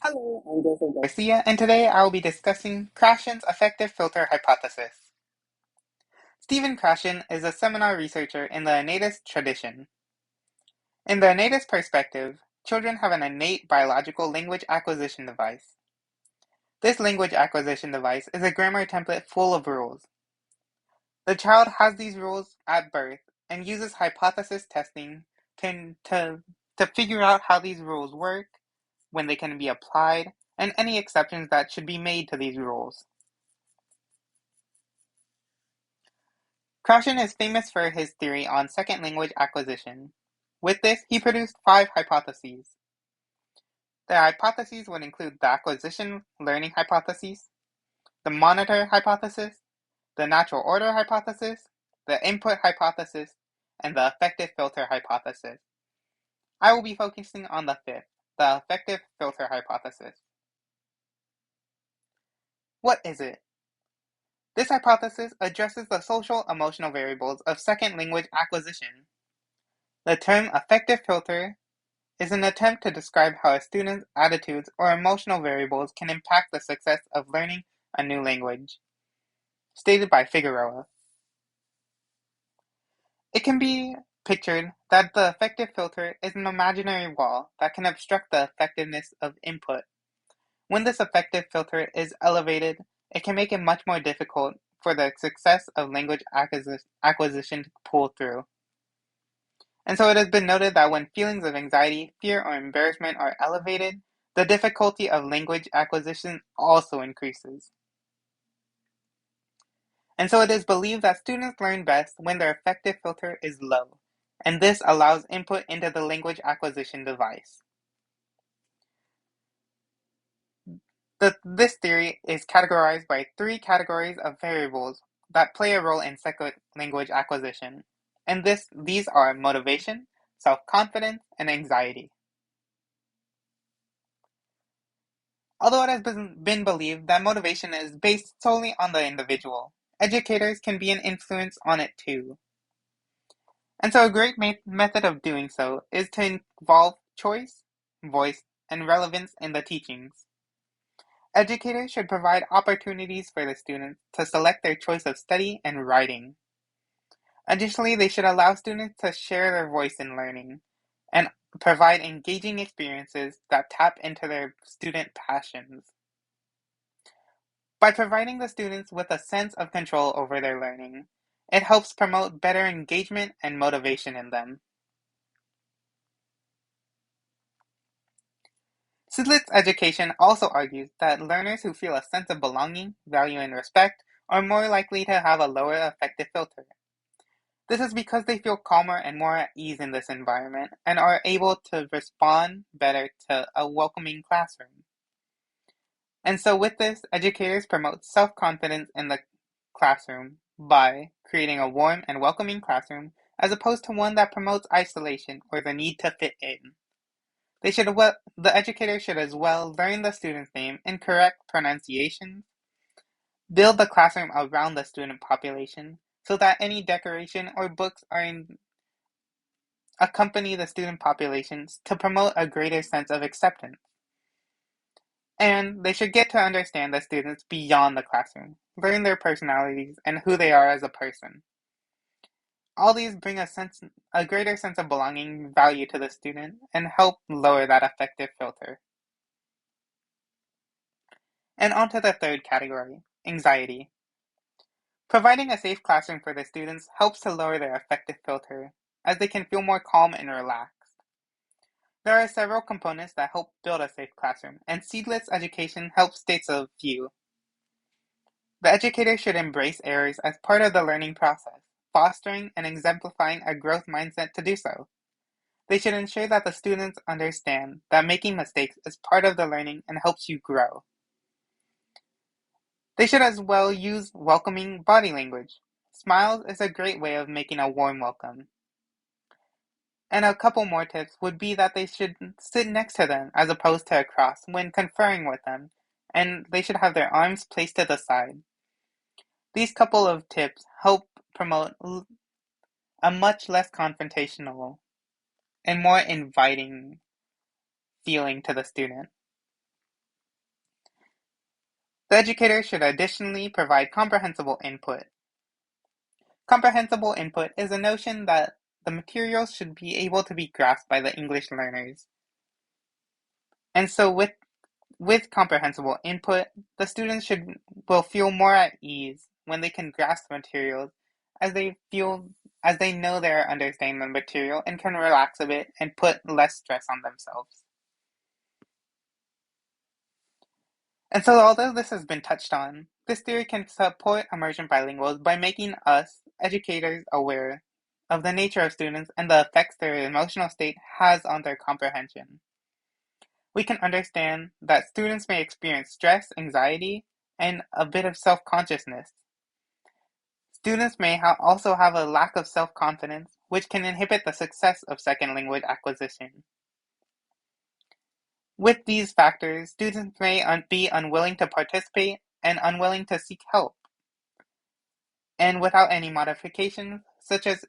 Hello, I'm Joseph Garcia, and today I will be discussing Krashen's affective filter hypothesis. Stephen Krashen is a seminal researcher in the innatist tradition. In the innatist perspective, children have an innate biological language acquisition device. This language acquisition device is a grammar template full of rules. The child has these rules at birth and uses hypothesis testing to, to, to figure out how these rules work, when they can be applied, and any exceptions that should be made to these rules. Krashen is famous for his theory on second language acquisition. With this, he produced 5 hypotheses. The hypotheses would include the acquisition learning hypothesis, the monitor hypothesis, the natural order hypothesis, the input hypothesis, and the affective filter hypothesis. I will be focusing on the 5th, the affective filter hypothesis. What is it? This hypothesis addresses the social-emotional variables of second language acquisition. The term affective filter is an attempt to describe how a student's attitudes or emotional variables can impact the success of learning a new language. Stated by Figueroa. It can be pictured that the affective filter is an imaginary wall that can obstruct the effectiveness of input. When this affective filter is elevated, it can make it much more difficult for the success of language acquisition to pull through. And so it has been noted that when feelings of anxiety, fear, or embarrassment are elevated, the difficulty of language acquisition also increases. And so it is believed that students learn best when their affective filter is low, and this allows input into the language acquisition device. This theory is categorized by 3 categories of variables that play a role in second language acquisition, and these are motivation, self-confidence, and anxiety. Although it has been believed that motivation is based solely on the individual, educators can be an influence on it too. And so a great method of doing so is to involve choice, voice, and relevance in the teachings. Educators should provide opportunities for the students to select their choice of study and writing. Additionally, they should allow students to share their voice in learning and provide engaging experiences that tap into their student passions. By providing the students with a sense of control over their learning, it helps promote better engagement and motivation in them. Sidlitz education also argues that learners who feel a sense of belonging, value, and respect are more likely to have a lower affective filter. This is because they feel calmer and more at ease in this environment and are able to respond better to a welcoming classroom. And so with this, educators promote self-confidence in the classroom by creating a warm and welcoming classroom as opposed to one that promotes isolation or the need to fit in. The educator should as well learn the student's name in correct pronunciation, build the classroom around the student population so that any decoration or books accompany the student populations to promote a greater sense of acceptance. And they should get to understand the students beyond the classroom, learn their personalities and who they are as a person. All these bring a greater sense of belonging value to the student and help lower that affective filter. And on to the 3rd category, anxiety. Providing a safe classroom for the students helps to lower their affective filter, as they can feel more calm and relaxed. There are several components that help build a safe classroom, and Seedless education helps states a few. The educator should embrace errors as part of the learning process, fostering and exemplifying a growth mindset to do so. They should ensure that the students understand that making mistakes is part of the learning and helps you grow. They should as well use welcoming body language. Smiles is a great way of making a warm welcome. And a couple more tips would be that they should sit next to them as opposed to across when conferring with them, and they should have their arms placed to the side. These couple of tips help promote a much less confrontational and more inviting feeling to the student. The educator should additionally provide comprehensible input. Comprehensible input is a notion that the materials should be able to be grasped by the English learners. And so with comprehensible input, the students will feel more at ease when they can grasp materials as they feel as they know they are understanding the material and can relax a bit and put less stress on themselves. And so although this has been touched on, this theory can support immersion bilinguals by making us, educators, aware of the nature of students and the effects their emotional state has on their comprehension. We can understand that students may experience stress, anxiety, and a bit of self-consciousness. Students may also have a lack of self-confidence, which can inhibit the success of second language acquisition. With these factors, students may be unwilling to participate and unwilling to seek help. And without any modifications, such as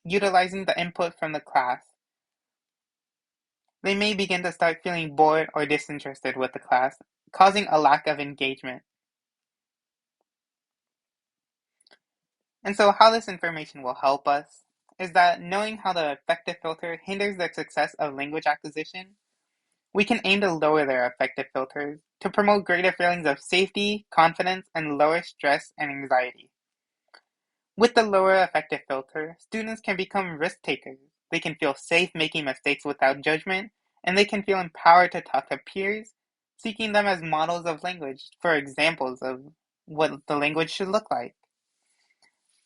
utilizing the input from the class, they may begin to start feeling bored or disinterested with the class, causing a lack of engagement. And so how this information will help us is that knowing how the affective filter hinders the success of language acquisition, we can aim to lower their affective filters to promote greater feelings of safety, confidence, and lower stress and anxiety. With the lower affective filter, students can become risk takers. They can feel safe making mistakes without judgment, and they can feel empowered to talk to peers, seeking them as models of language for examples of what the language should look like.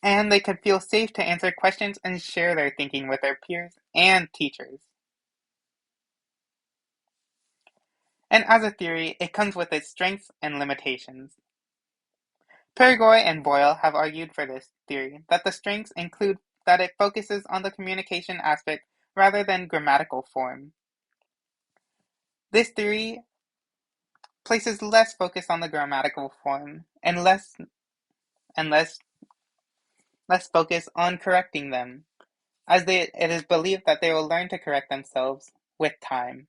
And they could feel safe to answer questions and share their thinking with their peers and teachers. And as a theory, it comes with its strengths and limitations. Peregoy and Boyle have argued for this theory that the strengths include that it focuses on the communication aspect rather than grammatical form. This theory places less focus on the grammatical form and and less less focus on correcting them, as it is believed that they will learn to correct themselves with time.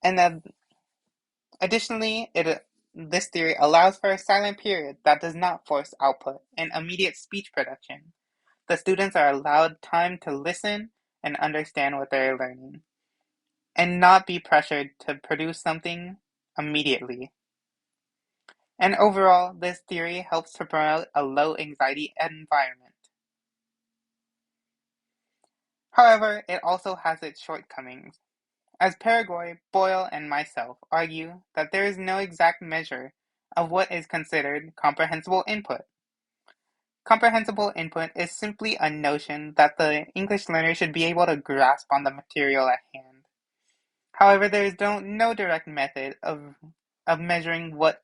And additionally, this theory allows for a silent period that does not force output and immediate speech production. The students are allowed time to listen and understand what they are learning, and not be pressured to produce something immediately. And overall, this theory helps to promote a low anxiety environment. However, it also has its shortcomings, as Paraguay, Boyle, and myself argue that there is no exact measure of what is considered comprehensible input. Comprehensible input is simply a notion that the English learner should be able to grasp on the material at hand. However, there is no direct method of measuring what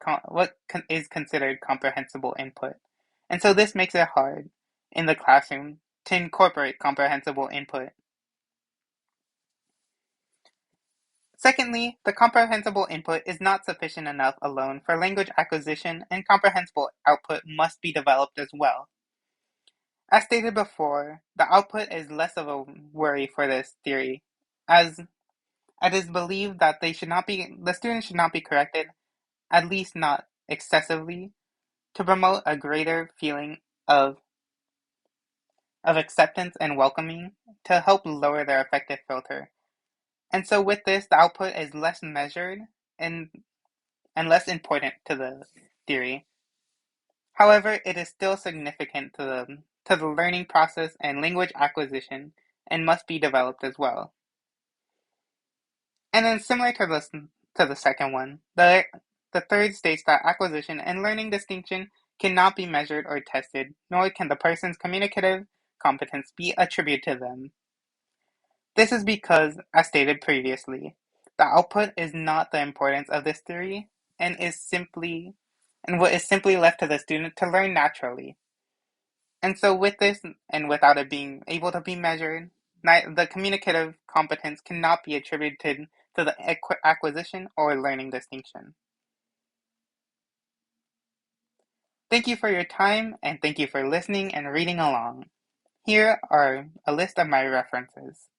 is considered comprehensible input, and so this makes it hard in the classroom to incorporate comprehensible input. Secondly, the comprehensible input is not sufficient enough alone for language acquisition, and comprehensible output must be developed as well. As stated before, the output is less of a worry for this theory, as it is believed that the students should not be corrected, at least not excessively, to promote a greater feeling of acceptance and welcoming to help lower their affective filter. And so with this, the output is less measured and less important to the theory. However, it is still significant to the learning process and language acquisition and must be developed as well. And then similar to the second one, the third states that acquisition and learning distinction cannot be measured or tested, nor can the person's communicative competence be attributed to them. This is because, as stated previously, the output is not the importance of this theory and what is simply left to the student to learn naturally. And so with this, and without it being able to be measured, the communicative competence cannot be attributed to the acquisition or learning distinction. Thank you for your time, and thank you for listening and reading along. Here are a list of my references.